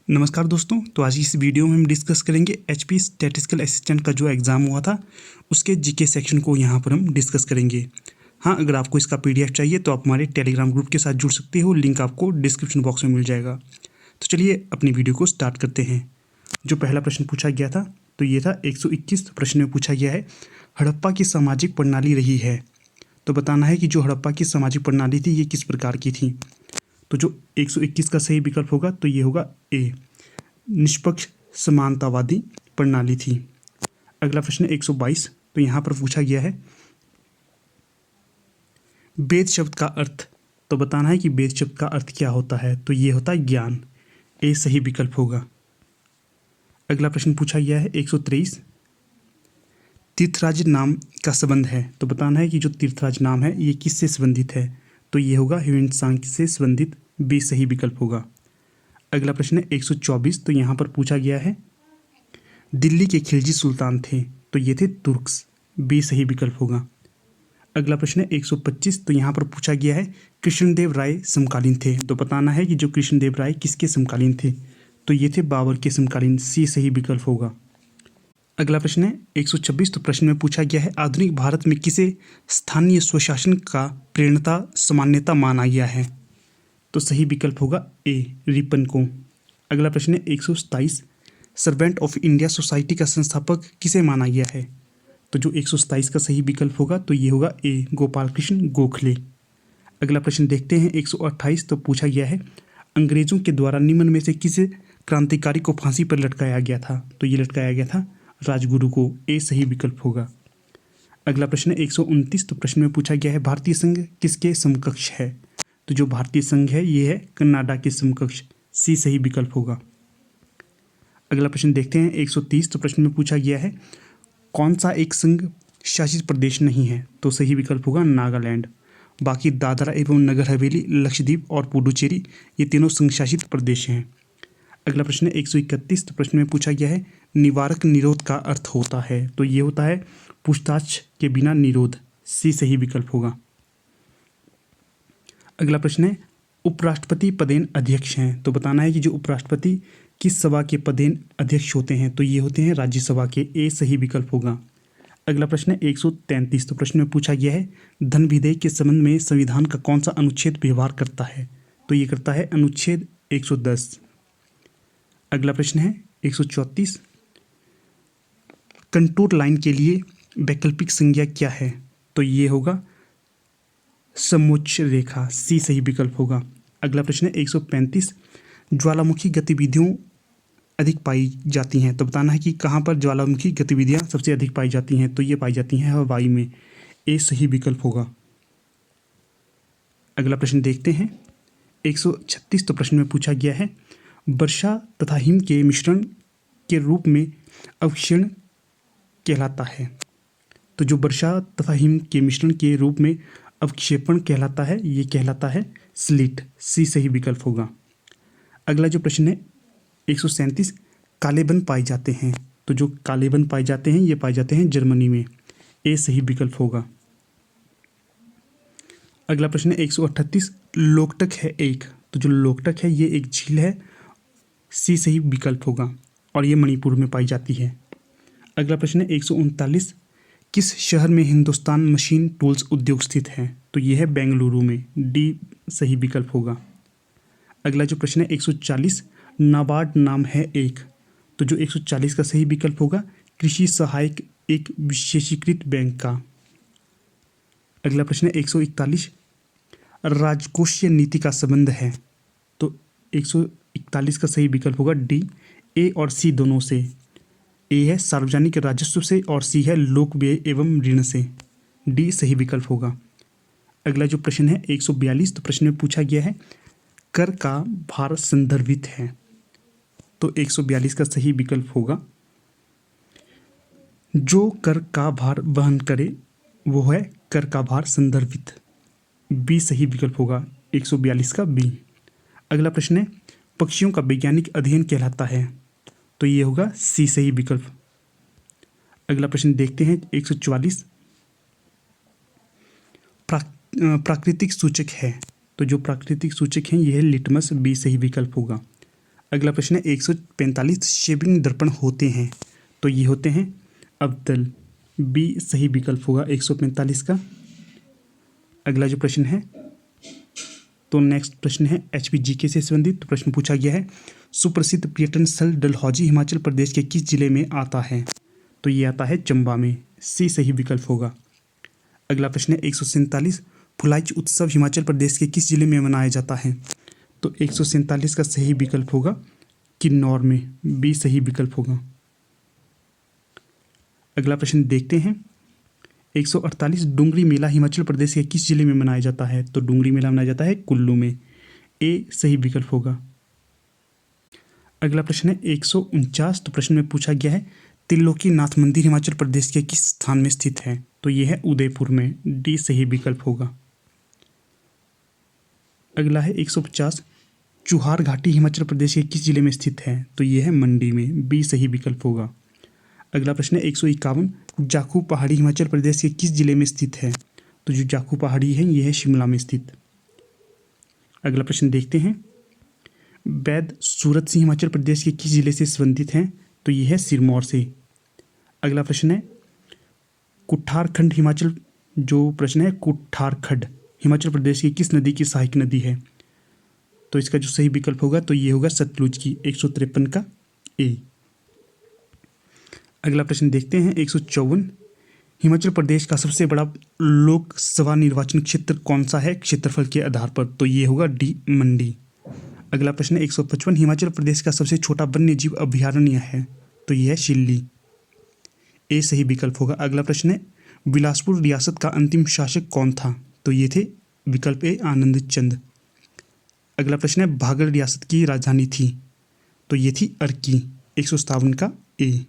नमस्कार दोस्तों। तो आज इस वीडियो में हम डिस्कस करेंगे एचपी स्टैटिस्टिकल असिस्टेंट का जो एग्ज़ाम हुआ था उसके जीके सेक्शन को यहाँ पर हम डिस्कस करेंगे। हाँ, अगर आपको इसका पीडीएफ चाहिए तो आप हमारे टेलीग्राम ग्रुप के साथ जुड़ सकते हो, लिंक आपको डिस्क्रिप्शन बॉक्स में मिल जाएगा। तो चलिए अपनी वीडियो को स्टार्ट करते हैं। जो पहला प्रश्न पूछा गया था तो ये था 121 प्रश्न में पूछा गया है, हड़प्पा की सामाजिक प्रणाली रही है। तो बताना है कि जो हड़प्पा की सामाजिक प्रणाली थी ये किस प्रकार की थी। तो जो 121 का सही विकल्प होगा तो ये होगा ए, निष्पक्ष समानतावादी प्रणाली थी। अगला प्रश्न 122। तो यहाँ पर पूछा गया है वेद शब्द का अर्थ। तो बताना है कि वेद शब्द का अर्थ क्या होता है। तो ये होता है ज्ञान, ए सही विकल्प होगा। अगला प्रश्न पूछा गया है 123, तीर्थराज नाम का संबंध है। तो बताना है कि जो तीर्थराज नाम है ये किससे संबंधित है। तो ये होगा ह्यूएन से संबंधित, बी सही विकल्प होगा। अगला प्रश्न है 124। तो यहाँ पर पूछा गया है दिल्ली के खिलजी सुल्तान थे। तो ये थे तुर्क्स, बी सही विकल्प होगा। अगला प्रश्न है 125। तो यहाँ पर पूछा गया है कृष्णदेव राय समकालीन थे। तो बताना है कि जो कृष्णदेव राय किसके समकालीन थे। तो ये थे बाबर के समकालीन, सी सही विकल्प होगा। अगला प्रश्न है 126। तो प्रश्न में पूछा गया है आधुनिक भारत में किसे स्थानीय स्वशासन का प्रेरणा सामान्यता माना गया है। तो सही विकल्प होगा ए, रिपन को। अगला प्रश्न है 127, सर्वेंट ऑफ इंडिया सोसाइटी का संस्थापक किसे माना गया है। तो जो 127 का सही विकल्प होगा तो ये होगा ए, गोपाल कृष्ण गोखले। अगला प्रश्न देखते हैं 128। तो पूछा गया है अंग्रेजों के द्वारा निम्न में से किसे क्रांतिकारी को फांसी पर लटकाया गया था। तो ये लटकाया गया था राजगुरु को, ए सही विकल्प होगा। अगला प्रश्न है 129। तो प्रश्न में पूछा गया है भारतीय संघ किसके समकक्ष है। तो जो भारतीय संघ है ये है कनाडा के समकक्ष, सी सही विकल्प होगा। अगला प्रश्न देखते हैं 130। तो प्रश्न में पूछा गया है कौन सा एक संघ शासित प्रदेश नहीं है। तो सही विकल्प होगा नागालैंड। बाकी दादरा एवं नगर हवेली, लक्षद्वीप और पुडुचेरी ये तीनों संघ शासित प्रदेश हैं। अगला प्रश्न है 131। तो प्रश्न में पूछा गया है निवारक निरोध का अर्थ होता है। तो ये होता है पूछताछ के बिना निरोध, सी सही विकल्प होगा। अगला प्रश्न है उपराष्ट्रपति पदेन अध्यक्ष हैं। तो बताना है कि जो उपराष्ट्रपति किस सभा के पदेन अध्यक्ष होते हैं। तो ये होते हैं राज्यसभा के, ए सही विकल्प होगा। अगला प्रश्न है 133। तो प्रश्न में पूछा गया है धन विधेयक के संबंध में संविधान का कौन सा अनुच्छेद व्यवहार करता है। तो ये करता है अनुच्छेद 110। अगला प्रश्न है 134, कंटूर लाइन के लिए वैकल्पिक संज्ञा क्या है। तो ये होगा समोच्च रेखा, सी सही विकल्प होगा। अगला प्रश्न है 135, ज्वालामुखी गतिविधियों अधिक पाई जाती हैं। तो बताना है कि कहाँ पर ज्वालामुखी गतिविधियाँ सबसे अधिक पाई जाती हैं। तो ये पाई जाती हैं हवाई में, ए सही विकल्प होगा। अगला प्रश्न देखते हैं 136। तो प्रश्न में पूछा गया है वर्षा तथा हिम के मिश्रण के रूप में अवक्षेपण कहलाता है। तो जो वर्षा तथा हिम के मिश्रण के रूप में अवक्षेपण कहलाता है ये कहलाता है स्लिट, सी सही विकल्प होगा। अगला जो प्रश्न है 137, काले बन पाए जाते हैं। तो जो काले बन पाए जाते हैं ये पाए जाते हैं जर्मनी में, ए सही विकल्प होगा। अगला प्रश्न है 138, लोकटक है एक। तो जो लोकटक है ये एक झील है, सी सही विकल्प होगा और ये मणिपुर में पाई जाती है। अगला प्रश्न है 139, किस शहर में हिंदुस्तान मशीन टूल्स उद्योग स्थित है। तो ये है बेंगलुरु में, डी सही विकल्प होगा। अगला जो प्रश्न है 140, नाबार्ड नाम है एक। तो जो 140 का सही विकल्प होगा कृषि सहायक एक विशेषीकृत बैंक का। अगला प्रश्न है 141, राजकोषीय नीति का संबंध है। तो 141 का सही विकल्प होगा डी, ए और सी दोनों से। ए है सार्वजनिक राजस्व से और सी है लोक व्यय एवं ऋण से, डी सही विकल्प होगा। अगला जो प्रश्न है 142। तो प्रश्न में पूछा गया है कर का भार संदर्भित है। तो 142 का सही विकल्प होगा जो कर का भार वहन करे वो है कर का भार संदर्भित, बी सही विकल्प होगा 142 का बी। अगला प्रश्न है पक्षियों का वैज्ञानिक अध्ययन कहलाता है। तो ये होगा सी सही विकल्प। अगला प्रश्न देखते हैं 144, प्राकृतिक सूचक है। तो जो प्राकृतिक सूचक हैं ये है लिटमस, बी सही विकल्प होगा। अगला प्रश्न है 145 शेविंग दर्पण होते हैं, तो ये होते हैं अवतल, बी सही विकल्प होगा 145 का। अगला जो प्रश्न है, तो नेक्स्ट प्रश्न है HPGK से संबंधित। तो प्रश्न पूछा गया है सुप्रसिद्ध पर्यटन स्थल डलहौजी हिमाचल प्रदेश के किस जिले में आता है, तो ये आता है चंबा में, सी सही विकल्प होगा। अगला प्रश्न है 147 फुलाइच उत्सव हिमाचल प्रदेश के किस जिले में मनाया जाता है, तो 147 का सही विकल्प होगा किन्नौर में, बी सही विकल्प होगा। अगला प्रश्न देखते हैं 148 डूंगरी मेला हिमाचल प्रदेश के किस जिले में मनाया जाता है, तो डूंगरी मेला मनाया जाता है कुल्लू में, ए सही विकल्प होगा। अगला प्रश्न है 149। तो प्रश्न में पूछा गया है त्रिलोकी नाथ मंदिर हिमाचल प्रदेश के किस स्थान में स्थित है, तो यह है उदयपुर में, डी सही विकल्प होगा। अगला है 150 चुहार घाटी हिमाचल प्रदेश के किस जिले में स्थित है, तो यह है मंडी में, बी सही विकल्प होगा। अगला प्रश्न है 151 जाखू पहाड़ी हिमाचल प्रदेश के किस जिले में स्थित है, तो जो जाखू पहाड़ी है यह है शिमला में स्थित। अगला प्रश्न देखते हैं वैद सूरत सिंह हिमाचल प्रदेश के किस जिले से संबंधित हैं, तो यह है सिरमौर से। अगला प्रश्न है कुठारखंड हिमाचल, जो प्रश्न है कुठारखंड हिमाचल प्रदेश की किस नदी की सहायक नदी है, तो इसका जो सही विकल्प होगा तो ये होगा सतलुज की, 153 का ए। अगला प्रश्न देखते हैं 154 हिमाचल प्रदेश का सबसे बड़ा लोकसभा निर्वाचन क्षेत्र कौन सा है क्षेत्रफल के आधार पर, तो ये होगा डी मंडी। अगला प्रश्न है 155 हिमाचल प्रदेश का सबसे छोटा वन्य जीव अभयारण्य है, तो यह है शिल्ली, ए सही विकल्प होगा। अगला प्रश्न है बिलासपुर रियासत का अंतिम शासक कौन था, तो ये थे विकल्प ए आनंद चंद। अगला प्रश्न है भागल रियासत की राजधानी थी, तो ये थी अर्की, 157 का ए।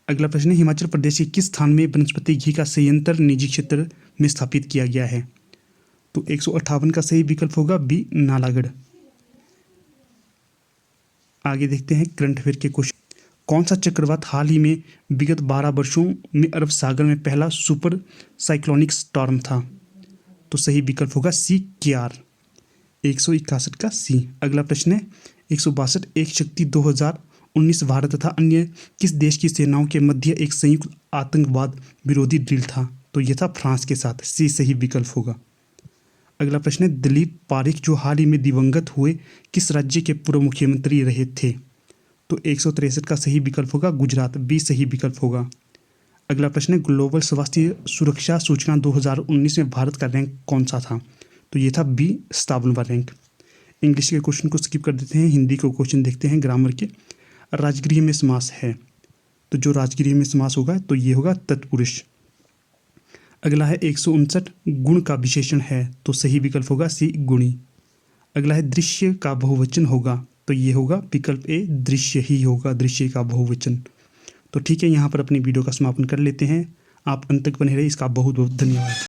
अगला प्रश्न है हिमाचल प्रदेश के किस स्थान में वनस्पति घी का संयंत्र निजी क्षेत्र में स्थापित किया गया है, तो 158 का सही विकल्प होगा बी नालागढ़। आगे देखते हैं करंट अफेयर के क्वेश्चन। कौन सा चक्रवात हाल ही में विगत 12 वर्षों में अरब सागर में पहला सुपर साइक्लोनिक स्टॉर्म था, तो सही विकल्प होगा सी क्यार, 161 का सी। अगला प्रश्न है 162 एक शक्ति 2019 भारत तथा अन्य किस देश की सेनाओं के मध्य एक संयुक्त आतंकवाद विरोधी ड्रिल था, तो यह था फ्रांस के साथ, सी सही विकल्प होगा। अगला प्रश्न है दिलीप पारेख जो हाल ही में दिवंगत हुए किस राज्य के पूर्व मुख्यमंत्री रहे थे, तो 163 का सही विकल्प होगा गुजरात, बी सही विकल्प होगा। अगला प्रश्न है ग्लोबल स्वास्थ्य सुरक्षा सूचकांक 2019 में भारत का रैंक कौन सा था, तो ये था बी 57वां रैंक। इंग्लिश के क्वेश्चन को स्किप कर देते हैं, हिंदी को क्वेश्चन देखते हैं ग्रामर के। राजगृह में समास है, तो जो राजगृह में समास होगा तो ये होगा तत्पुरुष। अगला है 159 गुण का विशेषण है, तो सही विकल्प होगा सी गुणी। अगला है दृश्य का बहुवचन होगा, तो ये होगा विकल्प ए दृश्य ही होगा, दृश्य का बहुवचन। तो ठीक है, यहाँ पर अपनी वीडियो का समापन कर लेते हैं। आप अंत तक बने रहे, इसका बहुत बहुत धन्यवाद।